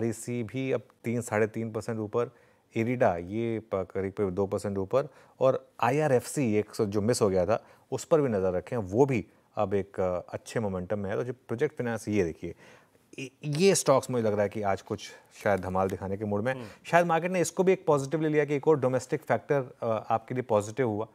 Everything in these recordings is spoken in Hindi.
आरईसी भी अब 3-3.5% ऊपर, इरिडा ये करीब 2% ऊपर, और आईआरएफसी एक जो मिस हो गया था उस पर भी नज़र रखें, वो भी अब एक अच्छे मोमेंटम में है। तो जो प्रोजेक्ट फाइनेंस, ये देखिए ये स्टॉक्स मुझे लग रहा है कि आज कुछ शायद धमाल दिखाने के मूड में। शायद मार्केट ने इसको भी एक पॉजिटिवली लिया कि एक और डोमेस्टिक फैक्टर आपके लिए पॉजिटिव हुआ,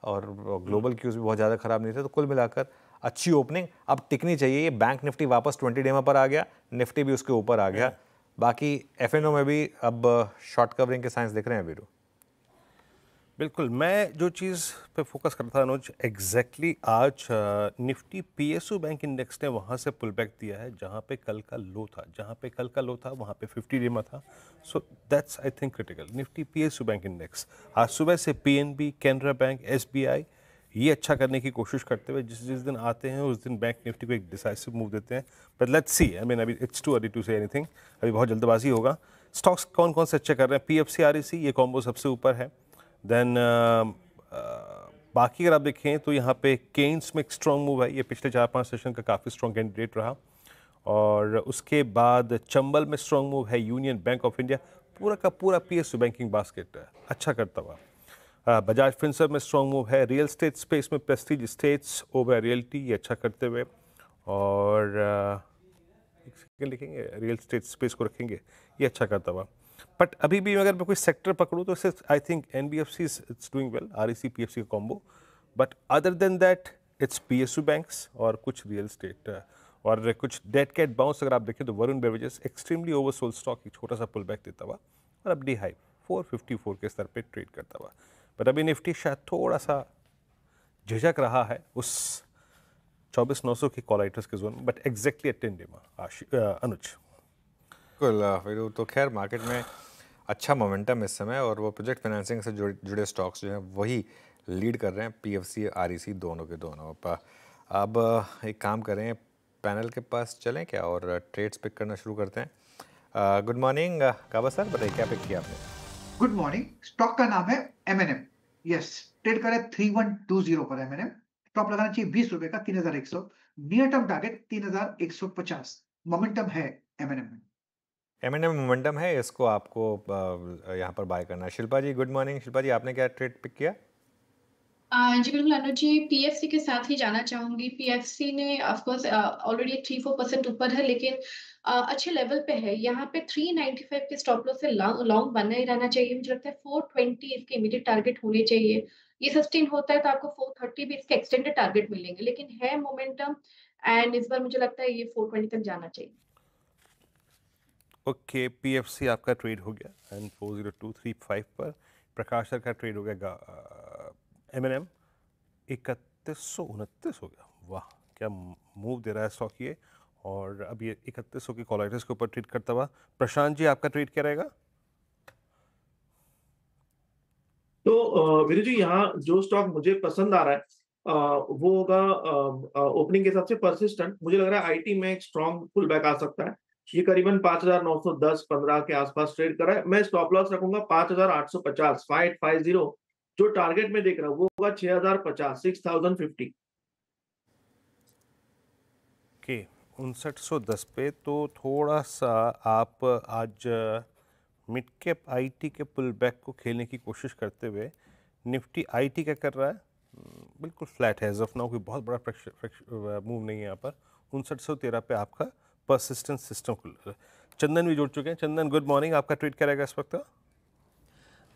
और ग्लोबल क्यूज भी बहुत ज़्यादा खराब नहीं थे। तो कुल मिलाकर अच्छी ओपनिंग, अब टिकनी चाहिए। ये बैंक निफ्टी वापस 20 डे में पर आ गया, निफ्टी भी उसके ऊपर आ गया। बाकी एफएनओ में भी अब शॉर्ट कवरिंग के साइंस दिख रहे हैं वीरू। बिल्कुल, मैं जो चीज़ पे फोकस करता था अनुज, एग्जैक्टली आज निफ्टी पीएसयू बैंक इंडेक्स ने वहाँ से पुल बैक दिया है जहाँ पे कल का लो था। जहाँ पे कल का लो था वहाँ पे 50 डे में था। So that's I think critical. Nifty PSU bank index आज सुबह से पीएनबी, कैनरा बैंक, एसबीआई ये अच्छा करने की कोशिश करते हुए जिस जिस दिन आते हैं उस दिन बैंक निफ्टी को एक डिसाइसिव मूव देते हैं। But let's see, I mean अभी it's too early to say anything, अभी बहुत जल्दबाजी होगा। स्टॉक्स कौन कौन से अच्छे कर रहे हैं? पीएफसी आरईसी ये कॉम्बो सबसे ऊपर है। देन बाकी अगर आप देखें तो यहाँ पे केन्स में एक स्ट्रॉन्ग मूव है, ये पिछले 4-5 सेशन का काफ़ी स्ट्रॉन्ग कैंडिडेट रहा। और उसके बाद चंबल में स्ट्रॉन्ग मूव है, यूनियन बैंक ऑफ इंडिया, पूरा का पूरा पीएसयू बैंकिंग बास्केट अच्छा करता हुआ। बजाज फिनसर्व में स्ट्रॉन्ग मूव है, रियल स्टेट स्पेस में प्रेस्टीज स्टेट्स ओवर रियल्टी ये अच्छा करते हुए। और एक सेकेंड लिखेंगे, रियल स्टेट स्पेस को रखेंगे, ये अच्छा करता हुआ। बट अभी भी अगर मैं कोई सेक्टर पकड़ूँ तो I think NBFC it's doing well, REC PFC का combo. But other than that it's PSU banks और कुछ रियल स्टेट और कुछ डेट कैट बाउंस। अगर आप देखें तो Varun beverages extremely oversold stock एक छोटा सा पुल बैक देता हुआ और अब डी हाई 454 के स्तर पे ट्रेड करता हुआ। बट अभी निफ्टी शायद थोड़ा सा झिझक रहा है उस 24,900 की कॉल राइटर्स के जोन में, बट एग्जैक्टली एट 10 डे में अनुज। बिल्कुल वीरू, तो खैर मार्केट में अच्छा मोमेंटम इस समय, और वो प्रोजेक्ट फाइनेंसिंग से जुड़े स्टॉक्स जो हैं वही लीड कर रहे हैं, पीएफसी आरईसी दोनों के दोनों। अब एक काम करें, पैनल के पास चलें क्या और ट्रेड्स पिक करना शुरू करते हैं। गुड मॉर्निंग काबा सर, बताइए क्या पिक किया आपने? Good morning. स्टॉक का नाम है एमएनएम। यस, ट्रेड करे 3120 पर एमएनएम। स्टॉप लगाना चाहिए 20 रुपए का, 3100। Near term target 3150। मोमेंटम है एमएनएम में। एम मोमेंटम है, इसको आपको यहाँ पर बाय करना है। शिल्पा जी गुड मॉर्निंग। शिल्पा जी आपने क्या ट्रेड पिक किया? जी बिल्कुल अनुज जी, पीएफसी के साथ ही जाना चाहूंगी। पीएफसी ने ऑफ कोर्स ऑलरेडी 3-4% ऊपर है, लेकिन अच्छे लेवल पे है। यहाँ पे 395 के स्टॉप लॉस से लॉन्ग बना ही रहना चाहिए। मुझे लगता है 420 इसके इमीडिएट टारगेट होने चाहिए। ये सस्टेन होता है तो आपको 430 भी इसके एक्सटेंडेड टारगेट मिलेंगे, लेकिन है मोमेंटम एंड इस बार मुझे लगता है ये 420 तक जाना चाहिए। ओके, पीएफसी आपका ट्रेड हो गया एंड 40235 पर। प्रकाश सर का ट्रेड हो गया एमएनएम 3129 हो गया। वाह क्या मूव दे रहा है स्टॉक ये, और अब ये 3100 की कॉल राइटर्स के ऊपर ट्रेड करता हुआ। प्रशांत जी आपका ट्रेड क्या रहेगा? तो वीरू जी, यहाँ जो स्टॉक मुझे पसंद आ रहा है वो होगा ओपनिंग के हिसाब से परसिस्टेंट। मुझे लग रहा है आईटी में एक स्ट्रॉन्ग पुल बैक आ सकता है। ये करीबन 5,910-15 के आसपास ट्रेड कर रहा है। मैं स्टॉप लॉस रखूंगा 5,850, 550। जो टारगेट में देख रहा हूँ वो होगा 6,050, 6,050। ओके, 5910 पे तो थोड़ा सा आप आज मिड कैप आईटी के पुल बैक को खेलने की कोशिश करते हुए, निफ्टी आईटी क्या कर रहा है? बिल्कुल फ्लैट है एज ऑफ नाउ, कोई बहुत बड़ा मूव नहीं है यहाँ पर। 5913 पे आपका परसिस्टेंट सिस्टम खुल रहा है। चंदन भी जुड़ चुके हैं। चंदन गुड मॉर्निंग, आपका ट्रेड क्या रहेगा इस वक्त?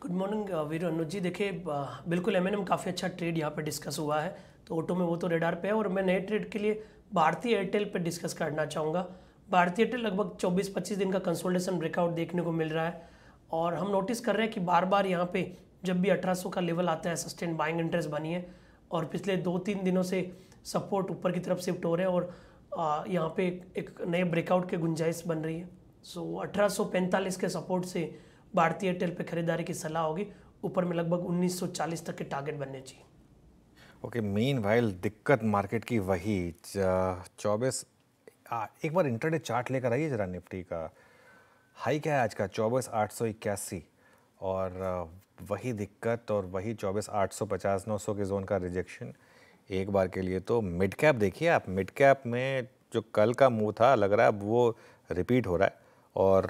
गुड मॉर्निंग वीर अनुज जी। देखिए बिल्कुल एमएनएम काफ़ी अच्छा ट्रेड यहाँ पे डिस्कस हुआ है, तो ऑटो में वो तो रेडार पे है। और मैं नए ट्रेड के लिए भारतीय एयरटेल पे डिस्कस करना चाहूँगा। भारतीय एयरटेल लगभग 24-25 दिन का कंसोलिडेशन ब्रेकआउट देखने को मिल रहा है, और हम नोटिस कर रहे हैं कि बार बार यहाँ पे जब भी 1800 का लेवल आता है सस्टेन बाइंग इंटरेस्ट बनी है, और पिछले 2-3 दिनों से सपोर्ट ऊपर की तरफ शिफ्ट हो रहे हैं, और यहाँ पे एक नए ब्रेकआउट के गुंजाइश बन रही है। सो 1845 के सपोर्ट से भारतीय एयरटेल पे खरीदारी की सलाह होगी। ऊपर में लगभग 1940 तक के टारगेट बनने चाहिए। ओके, मीनवाइल दिक्कत मार्केट की वही 24। एक बार इंटरडे चार्ट लेकर आइए जरा। निफ्टी का हाई क्या है आज का? 24,881, और वही दिक्कत और वही 24,850, 900 के जोन का रिजेक्शन एक बार के लिए। तो मिड कैप देखिए आप, मिड कैप में जो कल का मूव था लग रहा है अब वो रिपीट हो रहा है, और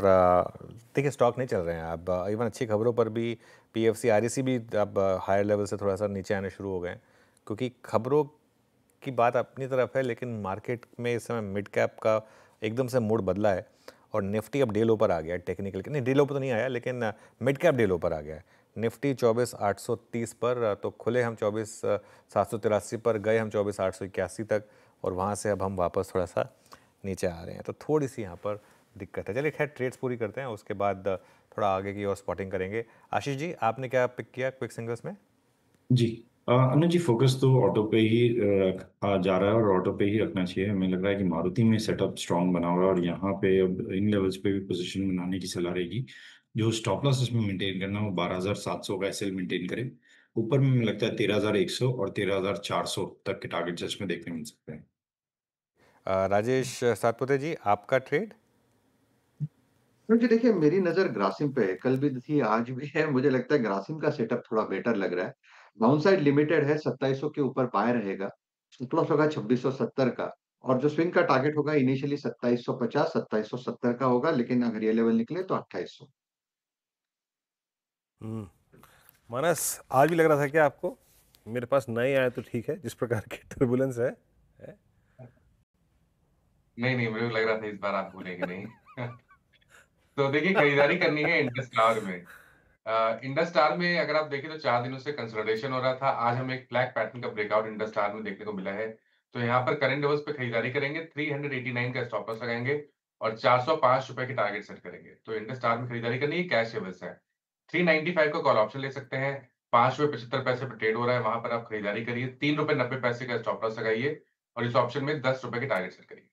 देखिए स्टॉक नहीं चल रहे हैं अब, इवन अच्छी खबरों पर भी पीएफसी आरईसी भी अब हायर लेवल से थोड़ा सा नीचे आने शुरू हो गए हैं, क्योंकि खबरों की बात अपनी तरफ है, लेकिन मार्केट में इस समय मिड कैप का एकदम से मूड बदला है और निफ्टी अब डे लो पर आ गया है टेक्निकल, नहीं डे लो पर तो नहीं आया, लेकिन मिड कैप डे लो पर आ गया है। निफ्टी 24,830 पर, तो खुले हम 24,783 पर, गए हम 24,881 तक, और वहाँ से अब हम वापस थोड़ा सा नीचे आ रहे हैं, तो थोड़ी सी यहाँ पर दिक्कत है। चलिए खैर ट्रेड्स पूरी करते हैं, उसके बाद थोड़ा आगे की और स्पॉटिंग करेंगे। आशीष जी, आपने क्या पिक किया क्विक सिंगल्स में? जी अनुज जी, फोकस तो ऑटो पे ही जा रहा है और ऑटो पे ही रखना चाहिए। हमें लग रहा है कि मारुति में सेटअप स्ट्रांग बना हुआ है और यहाँ पे अब इन लेवल्स पे भी पोजीशन बनाने की सलाह रहेगी। जो स्टॉप लॉस इसमें मेंटेन करना वो 12,700 का एसएल मेंटेन करे। ऊपर में हमें लगता है 13,100 और 13,400 तक के टारगेट्स इसमें देखने मिल सकते हैं। राजेश सातपुते जी, आपका ट्रेड? जी देखिए, मेरी नजर ग्रासिम पे है। कल भी थी, आज भी है। मुझे लगता है ग्रासिम का सेटअप थोड़ा बेटर लग रहा है। डाउनसाइड लिमिटेड है, 2700 के ऊपर बाय रहेगा। स्टॉप लॉस होगा 2670 का, और जो स्विंग का टारगेट होगा इनिशियली 2750 2770 का होगा, लेकिन अगर ये लेवल निकले तो 2800। मानस, आज भी लग रहा था क्या आपको? मेरे पास नए आए तो ठीक है, जिस प्रकार की टर्बुलेंस है? नहीं नहीं, मुझे लग रहा था इस बार आप भूलेंगे नहीं। तो देखिए, खरीदारी करनी है इंडस टावर में। इंडस टावर में अगर आप देखें तो 4 दिनों से कंसोलिडेशन हो रहा था। आज हमें एक फ्लैग पैटर्न का ब्रेकआउट इंडस टावर में देखने को मिला है। तो यहाँ पर करंट लेवल्स पे खरीदारी करेंगे, 389 का स्टॉप लॉस लगाएंगे और 405 रुपए की टारगेट सेट करेंगे। तो इंडस टावर में खरीदारी करनी है, कैश लेवल्स है। 395 का कॉल ऑप्शन ले सकते हैं, 5 रुपए 75 पैसे पर ट्रेड हो रहा है, वहां पर आप खरीदारी करिए। 3 रुपए 90 पैसे का स्टॉप लॉस लगाइए और इस ऑप्शन में 10 रुपए की टारगेट सेट करिए।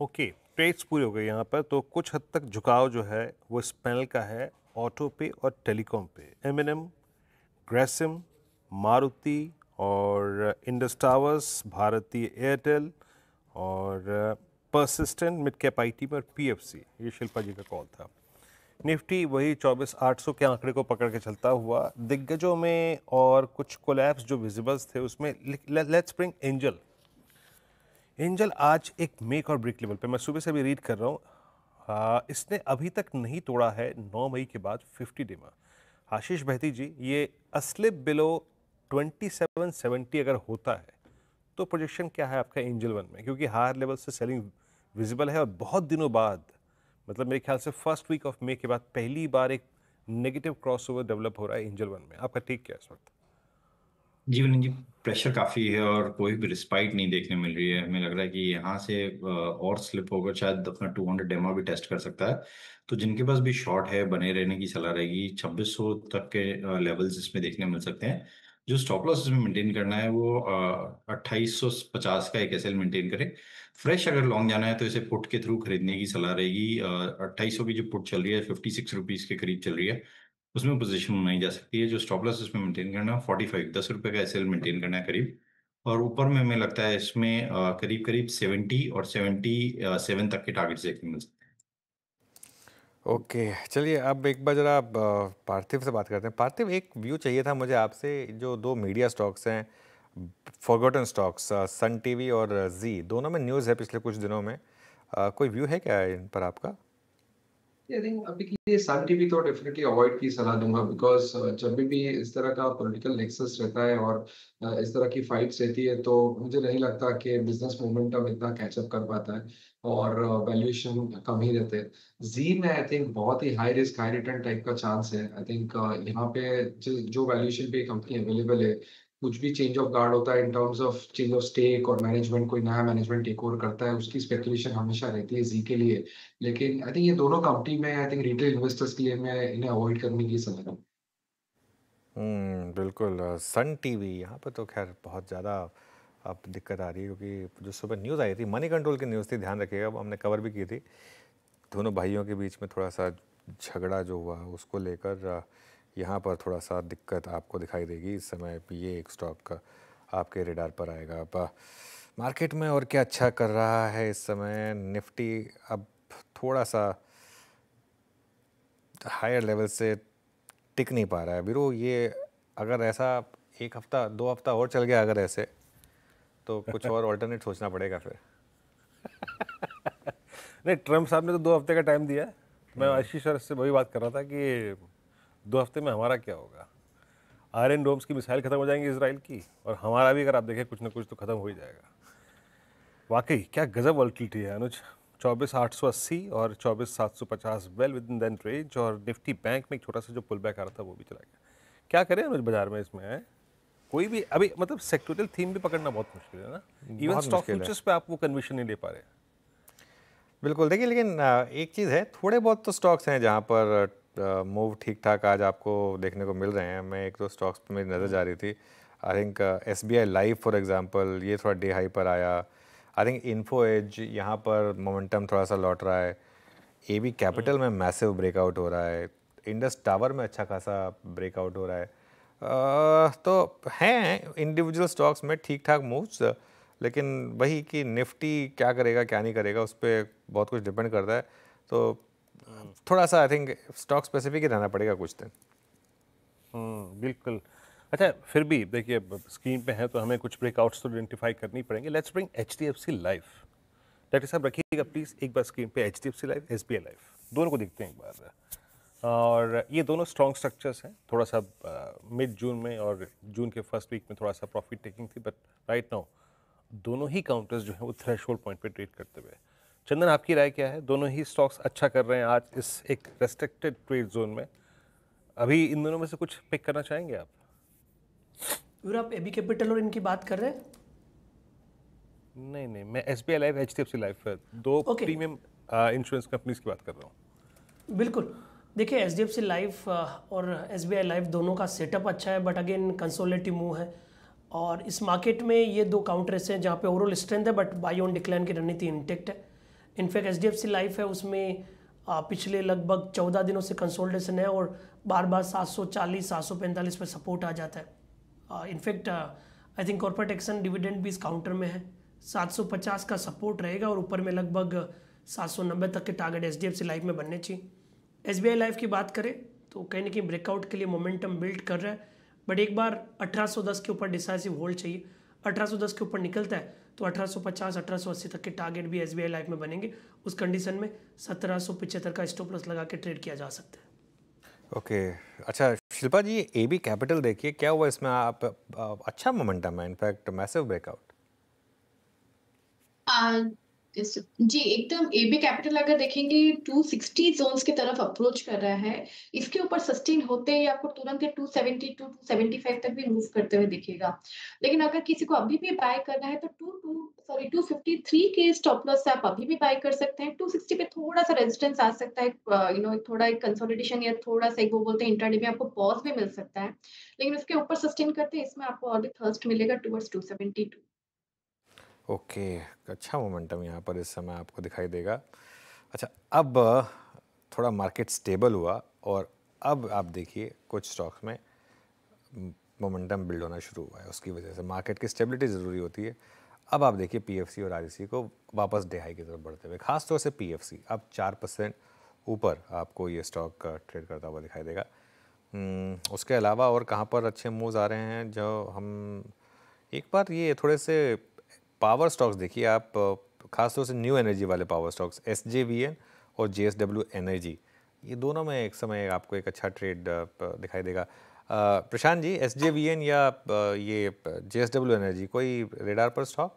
ओके, ट्रेड्स पूरे हो गए यहाँ पर। तो कुछ हद तक झुकाव जो है वो इस पैनल का है ऑटो पे और टेलीकॉम पे। एमएनएम, ग्रेसिम, मारुति और इंडस टावर्स, भारतीय एयरटेल और परसिस्टेंट, मिड कैप आईटी में, और पीएफसी। ये शिल्पा जी का कॉल था। निफ्टी वही 24,800 के आंकड़े को पकड़ के चलता हुआ। दिग्गजों में और कुछ कोलैप्स जो विजिबल्स थे उसमें लेट्स ब्रिंग एंजल। एंजल आज एक मेक और ब्रेक लेवल पे, मैं सुबह से भी रीड कर रहा हूँ, इसने अभी तक नहीं तोड़ा है 9 मई के बाद 50 डे में। आशीष बहती जी, ये अस्लिप बिलो 2770 अगर होता है तो प्रोजेक्शन क्या है आपका एंजल वन में? क्योंकि हायर लेवल से सेलिंग विजिबल है और बहुत दिनों बाद, मतलब मेरे ख्याल से फर्स्ट वीक ऑफ मई के बाद पहली बार एक नेगेटिव क्रॉसओवर डेवलप हो रहा है एंजल वन में। आपका टेक क्या है इस वक्त? जीवन जी, प्रेशर काफी है और कोई भी रिस्पाइट नहीं देखने मिल रही है। हमें लग रहा है कि यहाँ से और स्लिप होकर शायद अपना 200 डेमा भी टेस्ट कर सकता है। तो जिनके पास भी शॉर्ट है, बने रहने की सलाह रहेगी। 2600 तक के लेवल्स इसमें देखने मिल सकते हैं। जो स्टॉप लॉस इसमें मेंटेन करना है वो 2850 का एक एसएल मेंटेन करे। फ्रेश अगर लॉन्ग जाना है तो इसे पुट के थ्रू खरीदने की सलाह रहेगी। 2800 की जो पुट चल रही है 56 रुपीज के करीब चल रही है, उसमें पोजीशन बनाई जा सकती है। जो स्टॉप लॉस इसमें मेंटेन करना है 45 10 रुपए का एसएल मेंटेन करना है करीब। और ऊपर में हमें लगता है इसमें करीब करीब 70 और 77 तक के टारगेट्स देखने मिल सकते हैं। ओके, चलिए अब एक बार जरा पार्थिव से बात करते हैं। पार्थिव, एक व्यू चाहिए था मुझे आपसे। जो दो मीडिया स्टॉक्स हैं, फॉरगॉटन स्टॉक्स, सन टीवी और जी, दोनों में न्यूज़ है पिछले कुछ दिनों में। कोई व्यू है क्या इन पर आपका? आई थिंक अभी के लिए सन टीवी तो डेफिनेटली अवॉइड की सलाह दूंगा, बिकॉज जब भी इस तरह का पॉलिटिकल नेक्सस रहता है और इस तरह की फाइट्स रहती है तो मुझे नहीं लगता कि बिजनेस मोमेंटम इतना कैचअप कर पाता है और वैल्यूएशन कम ही रहते हैं। जी में आई थिंक बहुत ही high risk high return type का चांस है। आई थिंक यहाँ पे जो वैल्यूएशन पे कंपनी अवेलेबल है, कुछ भी चेंज ऑफ गार्ड होता है in terms of change of stake और मैनेजमेंट, कोई नया मैनेजमेंट टेक ओवर करता है, उसकी स्पेकुलेशन हमेशा रहती है जी के लिए। लेकिन आई थिंक ये दोनों कंपनी में आई थिंक रिटेल इन्वेस्टर्स के लिए मैं इन्हें अवॉइड करने की सलाह दूं। बिल्कुल। सन टीवी यहाँ पर तो खैर बहुत ज़्यादा अब दिक्कत आ रही है, क्योंकि जो सुबह न्यूज़ आई थी मनी कंट्रोल की न्यूज़ थी, ध्यान रखिएगा, अब हमने कवर भी की थी। दोनों भाइयों के बीच में थोड़ा सा झगड़ा जो हुआ उसको लेकर यहाँ पर थोड़ा सा दिक्कत आपको दिखाई देगी इस समय। ये एक स्टॉक का आपके रेडार पर आएगा। अब मार्केट में और क्या अच्छा कर रहा है इस समय? निफ्टी अब थोड़ा सा हायर लेवल से टिक नहीं पा रहा है। वीरू, ये अगर ऐसा 1 हफ्ता 2 हफ्ता और चल गया अगर ऐसे, तो कुछ और ऑल्टरनेट सोचना पड़ेगा फिर। नहीं, ट्रम्प साहब ने तो 2 हफ्ते का टाइम दिया है। मैं आशीष सर से वही बात कर रहा था कि 2 हफ्ते में हमारा क्या होगा। आयरन डोम्स की मिसाइल खत्म हो जाएंगी इसराइल की, और हमारा भी अगर आप देखें कुछ ना कुछ तो खत्म हो ही जाएगा। वाकई क्या गजब वॉल्टिलिटी है अनुज। 24,880 और 24,750 well with in that range, और निफ्टी बैंक में एक छोटा सा जो पुल बैक आ रहा था वो भी चला गया। क्या करें अनुज बाजार में इसमें है? कोई भी अभी मतलब सेक्टोरल थीम भी पकड़ना बहुत मुश्किल है ना। इवन बहुत स्टॉक मुश्किल है। फ्यूचर्स पे आप वो कन्विशन नहीं ले पा रहे। बिल्कुल, देखिए लेकिन एक चीज़ है, थोड़े बहुत तो स्टॉक्स हैं जहाँ पर मूव ठीक ठाक आज आपको देखने को मिल रहे हैं। मैं एक दो स्टॉक्स पे मेरी नज़र जा रही थी। I think SBI life for example, ये थोड़ा डे हाई पर आया। आई थिंक इन्फो एज यहाँ पर मोमेंटम थोड़ा सा लौट रहा है। AB कैपिटल में मैसिव ब्रेकआउट हो रहा है। इंडस टावर में अच्छा खासा ब्रेकआउट हो रहा है। तो हैं इंडिविजुअल स्टॉक्स में ठीक ठाक मूव्स, लेकिन वही कि निफ्टी क्या करेगा क्या नहीं करेगा उस पर बहुत कुछ डिपेंड करता है। तो थोड़ा सा आई थिंक स्टॉक स्पेसिफिक ही रहना पड़ेगा कुछ दिन। बिल्कुल। अच्छा, फिर भी देखिए स्क्रीन पे है तो हमें कुछ ब्रेकआउट्स तो आइडेंटिफाई करनी पड़ेंगे। Let's bring HDFC life. Doctor साहब रखिएगा प्लीज़ एक बार स्क्रीन पे HDFC लाइफ, SBI लाइफ, दोनों को देखते हैं एक बार। और ये दोनों स्ट्रॉन्ग स्ट्रक्चर्स हैं। थोड़ा सा मिड जून में और जून के फर्स्ट वीक में थोड़ा सा प्रॉफिट टेकिंग थी, बट राइट नाउ दोनों ही काउंटर्स जो हैं वो थ्रेशोल्ड पॉइंट पे ट्रेड करते हुए। चंदन, आपकी राय क्या है? दोनों ही स्टॉक्स अच्छा कर रहे हैं आज इस एक रेस्ट्रिक्टेड ट्रेड जोन में। अभी इन दोनों में से कुछ पिक करना चाहेंगे आप? फिर आप AB कैपिटल और इनकी बात कर रहे हैं? नहीं, मैं SBI लाइफ, HDFC लाइफ, दो प्रीमियम इंश्योरेंस कंपनीज की बात कर रहा हूँ। बिल्कुल, देखिए HDFC लाइफ और SBI लाइफ दोनों का सेटअप अच्छा है, बट अगेन कंसोलिडेटिव मूव है। और इस मार्केट में ये दो काउंटर्स हैं जहाँ पे ओवरऑल स्ट्रेंथ है, बट बाई ऑन डिक्लाइन की रणनीति इंटेक्ट है। इनफैक्ट HDFC लाइफ है उसमें पिछले लगभग 14 दिनों से कंसोलिडेशन है और बार बार 740 745 पे सपोर्ट आ जाता है। In fact I think corporate action dividend भी इस काउंटर में है। 750 का सपोर्ट रहेगा और ऊपर में लगभग 790 तक के टारगेट HDFC लाइफ में बनने चाहिए। SBI लाइफ की बात करें तो कहीं ना कहीं ब्रेकआउट के लिए मोमेंटम बिल्ड कर रहा है, बट एक बार 1810 के ऊपर डिसाइसिव होल्ड चाहिए। 1810 के ऊपर निकलता है तो 1850 1880 तक के टारगेट भी SBI लाइफ में बनेंगे। उस कंडीशन में 1775 का स्टॉप लॉस लगा के ट्रेड किया जा सकता है। ओके, अच्छा शिल्पा जी, AB कैपिटल देखिए क्या हुआ इसमें। आप अच्छा मोमेंटम है, इनफैक्ट मैसिव ब्रेकआउट। जी एकदम। AB कैपिटल अगर देखेंगे 260 जोन्स की तरफ अप्रोच कर रहा है। इसके ऊपर सस्टेन होते ही आपको तुरंत 270 टू 275 तक भी मूव करते हुए दिखेगा। लेकिन अगर किसी को अभी भी बाय करना है तो 253 के स्टॉप लॉस से आप अभी भी बाय कर सकते हैं। 260 पे थोड़ा सा रेजिस्टेंस आ सकता है, थोड़ा एक कंसोलिडेशन या थोड़ा सा एक वो बोलते हैं इंट्राडे में आपको पॉज भी मिल सकता है। लेकिन उसके ऊपर सस्टेन करते हैं इसमें आपको और भी थर्स्ट मिलेगा टुवर्ड्स 272। ओके, अच्छा मोमेंटम यहाँ पर इस समय आपको दिखाई देगा। अच्छा, अब थोड़ा मार्केट स्टेबल हुआ और अब आप देखिए कुछ स्टॉक्स में मोमेंटम बिल्ड होना शुरू हुआ है। उसकी वजह से मार्केट की स्टेबिलिटी ज़रूरी होती है। अब आप देखिए PFC और REC को वापस डे हाई की तरफ बढ़ते हुए, खासतौर से PFC अब 4% ऊपर आपको ये स्टॉक ट्रेड करता हुआ दिखाई देगा। उसके अलावा और कहाँ पर अच्छे मूव्स आ रहे हैं जो हम एक बार ये थोड़े से पावर स्टॉक्स देखिए आप, खासतौर से न्यू एनर्जी वाले पावर स्टॉक्स SJVN और JSW एनर्जी, ये दोनों में एक समय आपको एक अच्छा ट्रेड दिखाई देगा। प्रशांत जी, SJVN या ये JSW एनर्जी कोई रेडार पर स्टॉक?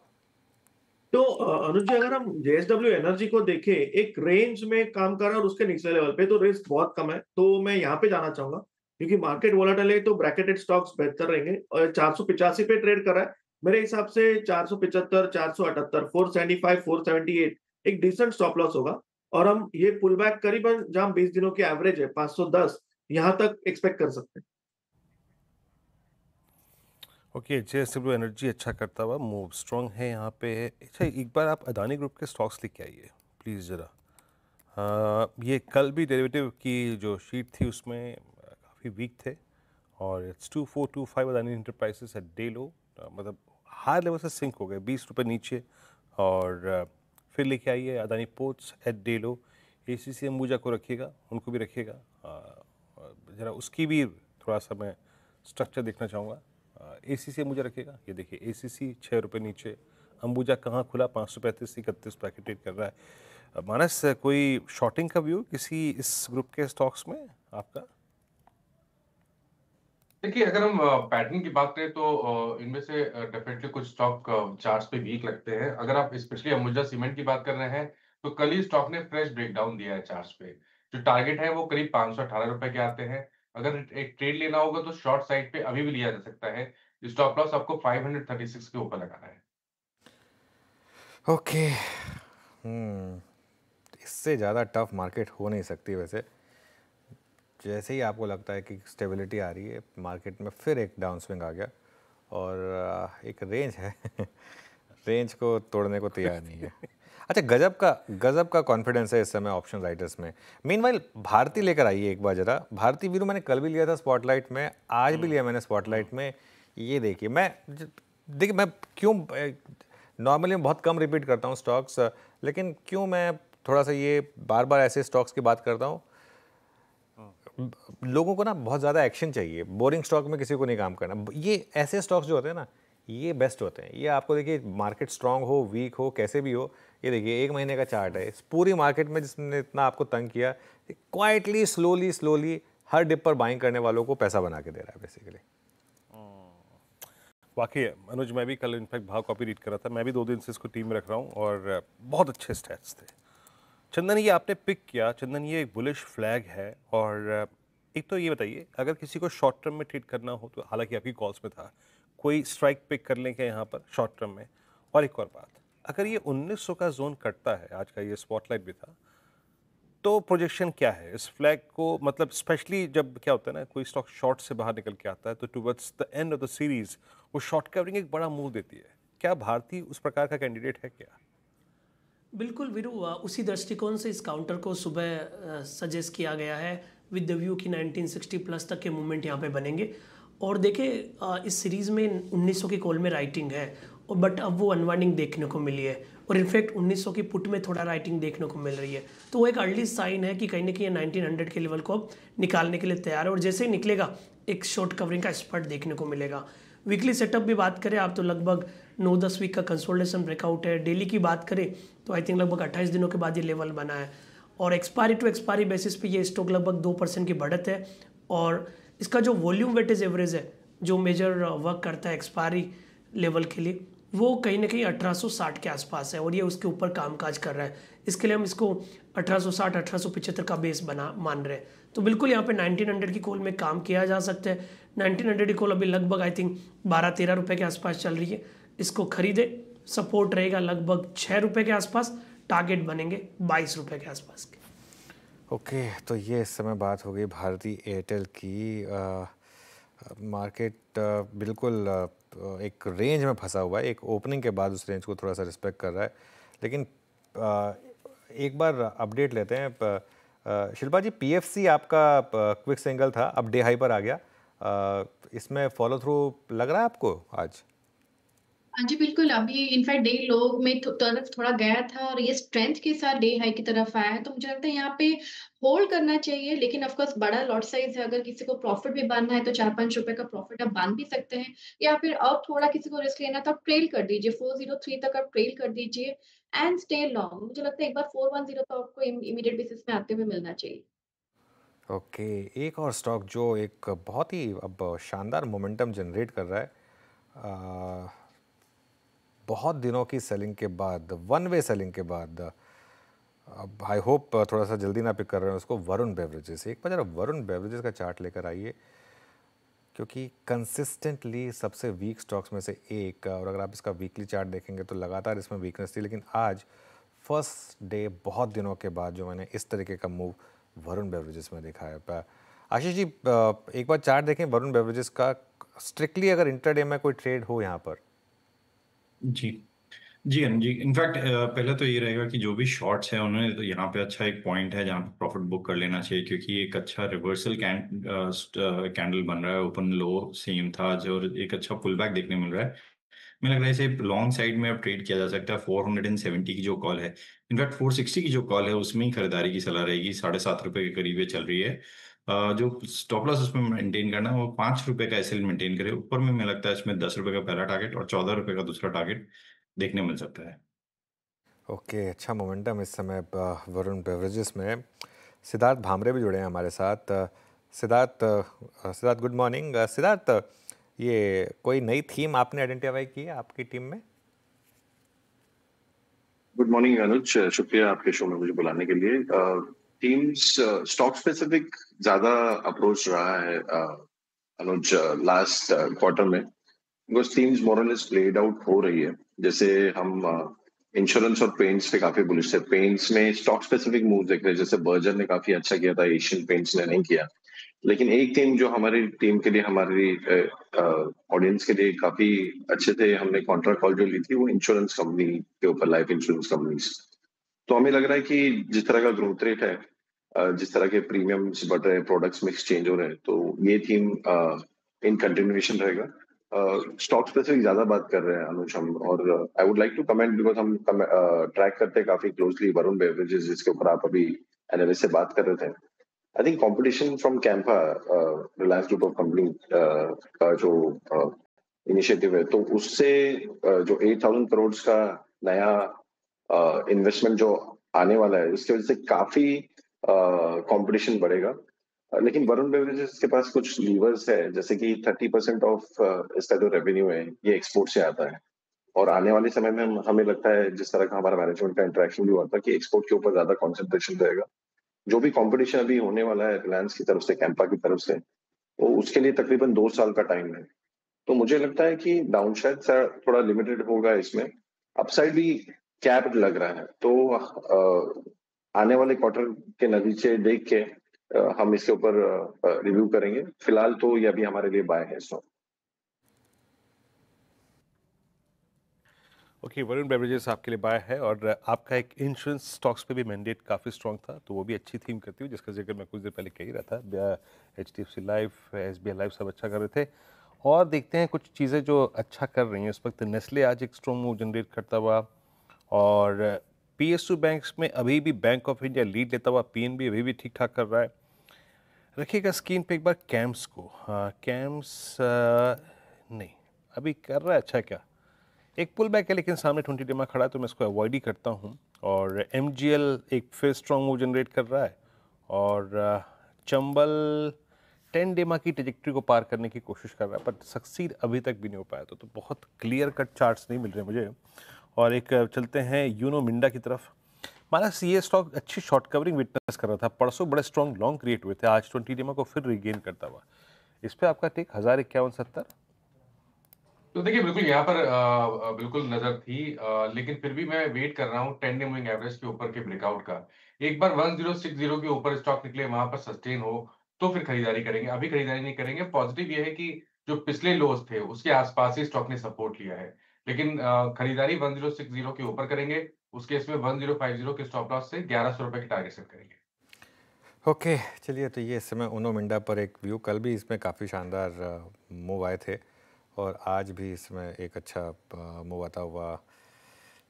तो अनुज जी, अगर हम JSW एनर्जी को देखें, एक रेंज में काम कर रहा है और उसके निचले लेवल पे तो रिस्क बहुत कम है, तो मैं यहाँ पे जाना चाहूंगा क्योंकि मार्केट वोलेटाइल है तो ब्रैकेटेड स्टॉक्स बेहतर रहेंगे। और 485 पे ट्रेड कर रहा है, मेरे हिसाब से 475 478 475 478 एक डिसेंट स्टॉप लॉस होगा। और हम ये पुल बैक करीबन जहां 20 दिनों की एवरेज है 510 यहां तक एक्सपेक्ट कर सकते हैं। ओके, JSW एनर्जी अच्छा करता हुआ मूव स्ट्रॉन्ग है यहाँ पे। अच्छा, एक बार आप अदानी ग्रुप के स्टॉक्स लेके आइए प्लीज़ ज़रा। ये कल भी डेरिवेटिव की जो शीट थी उसमें काफ़ी वीक थे और it's 2425 Adani enterprises at day low, मतलब हाई लेवल से सिंक हो गए 20 रुपये नीचे। और फिर लेके आइए Adani ports at day low. ACC Ambuja को रखिएगा, उनको भी रखिएगा ज़रा, उसकी भी थोड़ा सा मैं स्ट्रक्चर देखना चाहूँगा। ACC अंबुजा रखिएगा, ये देखिए ACC 6 रुपये नीचे, अंबुजा कहाँ खुला 535 31 ब्रैकेट ट्रेड कर रहा है। मानस, कोई शॉर्टिंग का व्यू किसी इस ग्रुप के स्टॉक्स में आपका? देखिए, अगर हम पैटर्न की बात करें तो इनमें से डेफिनेटली कुछ स्टॉक चार्ट्स पे वीक लगते हैं। अगर आप स्पेशली अंबुजा सीमेंट की बात कर रहे हैं, तो कल ही स्टॉक ने फ्रेश ब्रेकडाउन दिया है चार्ट्स पे। जो टारगेट है वो करीब ₹518 के आते हैं। अगर एक ट्रेड लेना होगा तो शॉर्ट साइड पे अभी भी लिया जा सकता है। स्टॉप लॉस आपको 536 के ऊपर लगाना है। ओके। इससे ज़्यादा टफ मार्केट हो नहीं सकती वैसे। जैसे ही आपको लगता है कि स्टेबिलिटी आ रही है मार्केट में, फिर एक डाउन स्विंग आ गया और एक रेंज है रेंज को तोड़ने को तैयार नहीं है। अच्छा, गजब का कॉन्फिडेंस है इस समय ऑप्शन राइटर्स में। मीनवाइल भारती लेकर आइए एक बार जरा। भारती वीरू मैंने कल भी लिया था स्पॉटलाइट में, आज भी लिया मैंने स्पॉटलाइट में। ये देखिए, देखिए मैं क्यों नॉर्मली मैं बहुत कम रिपीट करता हूँ स्टॉक्स, लेकिन क्यों मैं थोड़ा सा ये बार बार ऐसे स्टॉक्स की बात करता हूँ। लोगों को ना बहुत ज़्यादा एक्शन चाहिए, बोरिंग स्टॉक में किसी को नहीं काम करना। ये ऐसे स्टॉक्स जो होते हैं ना, ये बेस्ट होते हैं। ये आपको देखिए, मार्केट स्ट्रांग हो वीक हो कैसे भी हो, ये देखिए 1 महीने का चार्ट है। इस पूरी मार्केट में जिसने इतना आपको तंग किया, क्वाइटली स्लोली हर डिप पर बाइंग करने वालों को पैसा बना के दे रहा है बेसिकली। वाकई है अनुज, मैं भी कल इनफैक्ट भाव कॉपी रीड कर रहा था। मैं भी 2 दिन से इसको टीम में रख रहा हूँ और बहुत अच्छे स्टैट्स थे। चंदन, ये आपने पिक किया, चंदन ये एक बुलिश फ्लैग है। और एक तो ये बताइए, अगर किसी को शॉर्ट टर्म में ट्रेड करना हो तो, हालांकि आपकी कॉल्स में था, कोई स्ट्राइक पिक कर लें क्या यहाँ पर शॉर्ट टर्म में? और एक और बात, अगर ये 1900 का जोन कटता है, आज का ये स्पॉटलाइट भी था, तो प्रोजेक्शन क्या है इस फ्लैग को? मतलब स्पेशली जब क्या होता है ना, कोई स्टॉक शॉर्ट से बाहर निकल के आता है तो towards the end of the series वो शॉर्ट कवरिंग एक बड़ा मूव देती है। क्या भारती उस प्रकार का कैंडिडेट है क्या? बिल्कुल वीरू, उसी दृष्टिकोण से इस काउंटर को सुबह सजेस्ट किया गया है विद द व्यू कि 1960 प्लस तक के मूवमेंट यहाँ पे बनेंगे। और देखिए इस सीरीज़ में 1900 की कॉल में राइटिंग है, और बट अब वो अनवाइंडिंग देखने को मिली है, और इनफैक्ट 1900 की पुट में थोड़ा राइटिंग देखने को मिल रही है। तो वो एक अर्ली साइन है कि कहीं ना कहीं 1900 के लेवल को अब निकालने के लिए तैयार है, और जैसे ही निकलेगा एक शॉर्ट कवरिंग का स्पर्ट देखने को मिलेगा। वीकली सेटअप भी बात करें आप तो लगभग 9-10 वीक का कंसोलिडेशन ब्रेकआउट है। डेली की बात करें तो आई थिंक लगभग 28 दिनों के बाद ये लेवल बना है, और एक्सपायरी टू एक्सपायरी बेसिस पे ये स्टॉक लगभग 2% की बढ़त है। और इसका जो वॉल्यूम वेटेज एवरेज है, जो मेजर वर्क करता है एक्सपायरी लेवल के लिए, वो कहीं ना कहीं 1860 के आसपास है, और ये उसके ऊपर कामकाज कर रहा है। इसके लिए हम इसको 1860-1875 का बेस मान रहे हैं। तो बिल्कुल यहाँ पे 1900 की कॉल में काम किया जा सकता है। 1900 की कॉल अभी लगभग आई थिंक 12-13 रुपये के आसपास चल रही है। इसको खरीदे, सपोर्ट रहेगा लगभग 6 रुपये के आसपास, टारगेट बनेंगे 22 रुपये के आसपास के। ओके, तो ये इस समय बात हो गई भारती एयरटेल की। मार्केट बिल्कुल एक रेंज में फंसा हुआ है, एक ओपनिंग के बाद उस रेंज को थोड़ा सा रिस्पेक्ट कर रहा है। लेकिन एक बार अपडेट लेते हैं। शिल्पा जी, पीएफसी आपका क्विक सिंगल था, अब डे हाई पर आ गया। इसमें फॉलो थ्रू लग रहा है आपको आज? हाँ जी, बिल्कुल। अभी इनफैक्ट डे लो में तरफ थोड़ा गया था, और ये स्ट्रेंथ के साथ डे हाई की तरफ आया है, तो मुझे लगता है यहाँ पे होल्ड करना चाहिए। लेकिन ऑफ कोर्स बड़ा लॉट साइज है, अगर किसी को प्रॉफिट भी बांधना है तो 4-5 रुपए का प्रॉफिट आप बांध भी सकते हैं, या फिर अब थोड़ा किसी को रिस्क लेना तो आप ट्रेल कर दीजिए, 403 तक आप ट्रेल कर दीजिए एंड स्टे लॉन्ग। मुझे लगता है एक बार 410 तो आपको इमीडिएट बेसिस में आते हुए मिलना चाहिए। ओके, एक और स्टॉक जो एक बहुत ही अब शानदार मोमेंटम जनरेट कर रहा है, बहुत दिनों की सेलिंग के बाद, वन वे सेलिंग के बाद, अब आई होप थोड़ा सा जल्दी ना पिक कर रहे हैं उसको, वरुण बेवरेजेस। एक बार जरा वरुण बेवरेजेस का चार्ट लेकर आइए, क्योंकि कंसिस्टेंटली सबसे वीक स्टॉक्स में से एक, और अगर आप इसका वीकली चार्ट देखेंगे तो लगातार इसमें वीकनेस थी। लेकिन आज फर्स्ट डे बहुत दिनों के बाद जो मैंने इस तरीके का मूव वरुण बेवरेजेस में देखा है। आशीष जी, एक बार चार्ट देखें वरुण बेवरेजेस का, स्ट्रिक्टली अगर इंटरडे में कोई ट्रेड हो यहाँ पर। जी जी जी, इनफैक्ट पहले तो ये रहेगा कि जो भी शॉर्ट्स हैं उन्होंने तो यहाँ पे अच्छा एक पॉइंट है जहाँ पे प्रॉफिट बुक कर लेना चाहिए, क्योंकि एक अच्छा रिवर्सल कैंडल बन रहा है, ओपन लो सेम था आज, और एक अच्छा पुल बैक देखने मिल रहा है। मुझे लग रहा है इसे लॉन्ग साइड में अब ट्रेड किया जा सकता है। 470 की जो कॉल है, इनफैक्ट 460 की जो कॉल है, उसमें ही खरीदारी की सलाह रहेगी। 7.5 रुपए के करीब ये चल रही है। जो स्टॉप लॉस उसमें मेंटेन करना है वो 5 रुपए का एसएल मेंटेन करे। ऊपर में मुझे लगता है इसमें 10 रुपए का पहला टारगेट और 14 रुपए का दूसरा टारगेट देखने मिल सकता है। ओके, अच्छा मोमेंटम इस समय वरुण बेवरेजेस में। सिद्धार्थ भामरे भी जुड़े हैं हमारे साथ। Siddharth good morning. सिद्धार्थ, ये कोई नई थीम आपने आइडेंटिफाई की है आपकी टीम में? गुड मॉर्निंग अनुज, शुक्रिया आपके शो में मुझे बुलाने के लिए। टीम्स स्टॉक स्पेसिफिक ज्यादा अप्रोच रहा है अनुज लास्ट क्वार्टर में, बिकॉज टीम्स मोर और लेस प्लेड आउट हो रही है। जैसे हम इंश्योरेंस और पेंट्स पे काफी बुलिश थे। पेंट्स में स्टॉक स्पेसिफिक मूव देख रहे हैं, जैसे बर्जर ने काफी अच्छा किया था, एशियन पेंट्स ने नहीं किया। लेकिन एक टीम जो हमारी टीम के लिए, हमारी ऑडियंस के लिए काफी अच्छे थे, हमने कॉन्ट्रा कॉल जो ली थी वो इंश्योरेंस कंपनी के ऊपर, लाइफ इंश्योरेंस कंपनीज। तो हमें लग रहा है कि जिस तरह का ग्रोथ रेट है, जिस तरह के प्रीमियम्स बढ़ रहे हैं, प्रोडक्ट्स मिक्स चेंज हो रहे हैं, तो ये थीम इन कंटिन्यूएशन रहेगा। स्टॉक स्पेसिफिक ज्यादा बात कर रहे हैं अनुज हम, और I would like to comment, because हम ट्रैक करते हैं काफी क्लोजली वरुण बेवरेजेस, जिसके ऊपर आप अभी एनालिस्ट से बात कर रहे थे। I think competition from Campa, Reliance group of company का जो इनिशिएटिव है, तो उससे जो 8,000 करोड़ का नया इन्वेस्टमेंट जो आने वाला है, उसकी वजह से काफी कंपटीशन बढ़ेगा। लेकिन वरुण बेवरेजेस के पास कुछ लीवर्स है, जैसे कि 30% ऑफ इसका जो रेवेन्यू है ये एक्सपोर्ट से आता है, और आने वाले समय में हमें लगता है, जिस तरह का हमारा मैनेजमेंट का इंटरेक्शन भी हुआ था, कि एक्सपोर्ट के ऊपर ज्यादा कॉन्सेंट्रेशन रहेगा। जो भी कंपटीशन अभी होने वाला है रिलायंस की तरफ से, कैंपा की तरफ से, वो उसके लिए तकरीबन 2 साल का टाइम है। तो मुझे लगता है कि डाउनसाइड थोड़ा लिमिटेड होगा इसमें, अपसाइड भी कैप्ड लग रहा है। तो आने वाले क्वार्टर के नतीजे देख के हम इसके ऊपर रिव्यू करेंगे। फिलहाल तो ये अभी हमारे लिए बाय है स्टॉक। ओके, वरुण बेवरेजेस आपके लिए बाय है, और आपका एक इंश्योरेंस स्टॉक्स पे भी मैंडेट काफ़ी स्ट्रॉन्ग था, तो वो भी अच्छी थीम करती हुई, जिसका जिक्र मैं कुछ देर पहले कह ही रहा था। HDFC लाइफ, SBI लाइफ सब अच्छा कर रहे थे। और देखते हैं कुछ चीज़ें जो अच्छा कर रही हैं इस वक्त। नेस्ले आज एक स्ट्रॉन्ग मूव जनरेट करता हुआ, और PSU बैंक्स में अभी भी बैंक ऑफ इंडिया लीड लेता हुआ, PNB अभी भी ठीक ठाक कर रहा है। रखिएगा स्क्रीन पे एक बार कैम्स को। कैम्स नहीं, अभी कर रहा है अच्छा क्या, एक पुल बैक है, लेकिन सामने 20 डेमा खड़ा है, तो मैं इसको अवॉइड ही करता हूँ। और MGL एक फिर स्ट्रॉन्ग मूव जनरेट कर रहा है, और चंबल 10 डेमा की ट्रेजेक्ट्री को पार करने की कोशिश कर रहा है, पर सक्सीड अभी तक भी नहीं हो पाया। तो बहुत क्लियर कट चार्ट्स नहीं मिल रहे मुझे। और एक चलते हैं यूनो मिंडा की तरफ। माना ये स्टॉक अच्छी शॉर्ट कवरिंग विटनेस कर रहा था, परसों बड़े स्ट्रॉन्ग लॉन्ग क्रिएट हुए थे, आज 20 डेमा को फिर रिगेन करता हुआ। इस पर आपका टेक 1051.70। तो देखिए, बिल्कुल यहाँ पर बिल्कुल नजर थी, लेकिन फिर भी मैं वेट कर रहा हूँ 10 डे मूविंग एवरेज के ऊपर के ब्रेकआउट का। एक बार 1060 के ऊपर स्टॉक निकले, वहां पर सस्टेन हो, तो फिर खरीदारी करेंगे। अभी खरीदारी नहीं करेंगे। पॉजिटिव ये है कि जो पिछले लोज थे उसके आसपास ही स्टॉक ने सपोर्ट लिया है, लेकिन खरीदारी 1060 के ऊपर करेंगे। उस केस में 1050 के स्टॉप लॉस से 1100 रुपए की टारगेट सेट करेंगे। ओके, चलिए, तो ये इस समय यूनो मिंडा पर एक व्यू। कल भी इसमें काफ़ी शानदार मूव आए थे, और आज भी इसमें एक अच्छा मूव आता हुआ।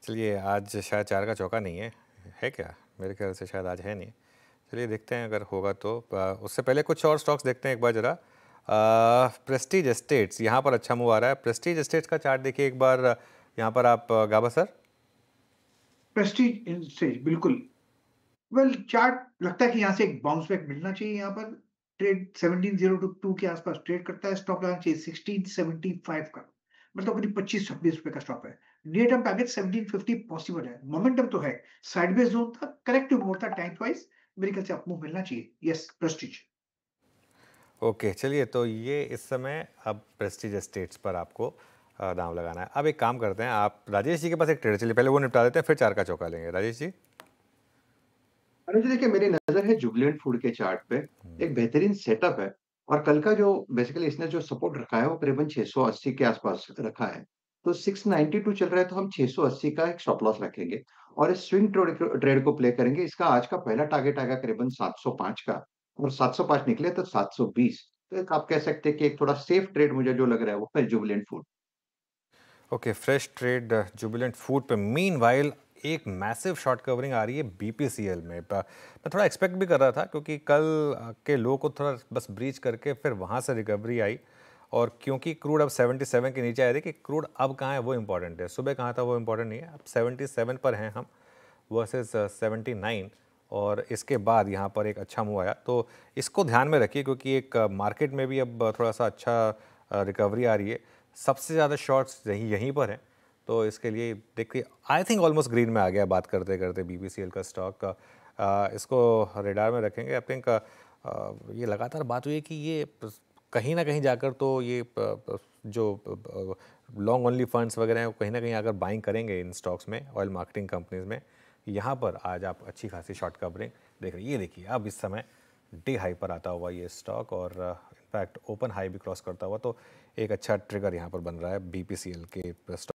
चलिए, आज शायद 4 का चौका नहीं है क्या? मेरे ख्याल से शायद आज है नहीं। चलिए देखते हैं, अगर होगा तो। उससे पहले कुछ और स्टॉक्स देखते हैं एक बार ज़रा। प्रेस्टीज एस्टेट्स, यहाँ पर अच्छा मूव आ रहा है। प्रेस्टीज एस्टेट्स का चार्ट देखिए एक बार यहाँ पर आप, गाबा सर। प्रेस्टीज एस्टेट बिल्कुल, वेल चार्ट लगता है कि यहाँ से एक बाउंस बैक मिलना चाहिए। यहाँ पर ट्रेड 1702 के आसपास ट्रेड करता है। स्टॉप लगाना चाहिए 1675 का, मतलब करीब 25-26 रुपए का स्टॉप है। नियर टर्म टारगेट 1750 पॉसिबल है। मोमेंटम तो है, साइडवेज जोन था, करेक्टिव मोड था टाइम वाइज, मेरे ख्याल से अप मूव मिलना चाहिए। Yes, Prestige. ओके, चलिए, तो ये इस समय अब प्रेस्टीज एस्टेट्स पर आपको दाम लगाना है। अब एक काम करते हैं, आप राजेश जी के पास एक ट्रेड, चलिए पहले वो निपटा देते हैं, फिर 4 का चौका लेंगे। राजेश जी। अरे जी देखिए, मेरी नजर है जुबिलेंट फूड के चार्ट पे। एक बेहतरीन सेटअप है, और कल का जो बेसिकली इसने जो सपोर्ट रखा है वो करीबन 680 के आसपास रखा है। तो 692 चल रहा है, तो हम 680 का एक स्टॉप लॉस रखेंगे, और इस स्विंग ट्रेड को प्ले करेंगे। इसका आज का पहला टारगेट आएगा करीबन 705 का, और 705 निकले तो 720। तो एक आप कह सकते हैं कि एक थोड़ा सेफ ट्रेड मुझे जो लग रहा है वो है Jubilant food. Okay, fresh trade Jubilant food पे। मीनवाइल एक मैसिव शॉर्ट कवरिंग आ रही है BPCL में। मैं थोड़ा एक्सपेक्ट भी कर रहा था, क्योंकि कल के लो को थोड़ा बस ब्रीच करके फिर वहाँ से रिकवरी आई, और क्योंकि क्रूड अब 77 के नीचे आए थे, कि क्रूड अब कहाँ है वो इंपॉर्टेंट है, सुबह कहाँ था वो इंपॉर्टेंट नहीं है, अब 77 पर हैं हम। वर्सेस 79 और इसके बाद यहाँ पर एक अच्छा मूव आया, तो इसको ध्यान में रखिए क्योंकि एक मार्केट में भी अब थोड़ा सा अच्छा रिकवरी आ रही है। सबसे ज़्यादा शॉर्ट्स यहीं पर हैं, तो इसके लिए देखिए आई थिंक ऑलमोस्ट ग्रीन में आ गया बात करते करते BPCL का स्टॉक का। इसको रेडार में रखेंगे। आई थिंक ये लगातार बात हुई है कि ये कहीं ना कहीं जाकर तो ये जो लॉन्ग ओनली फंड्स वगैरह हैं वो कहीं ना कहीं अगर बाइंग करेंगे इन स्टॉक्स में, ऑयल मार्केटिंग कंपनीज में, यहाँ पर आज आप अच्छी खासी शॉर्ट कवरिंग देख रहे हैं। ये देखिए अब इस समय डे हाई पर आता हुआ ये स्टॉक और इनफैक्ट ओपन हाई भी क्रॉस करता हुआ, तो एक अच्छा ट्रिगर यहाँ पर बन रहा है BPCL के स्टॉक।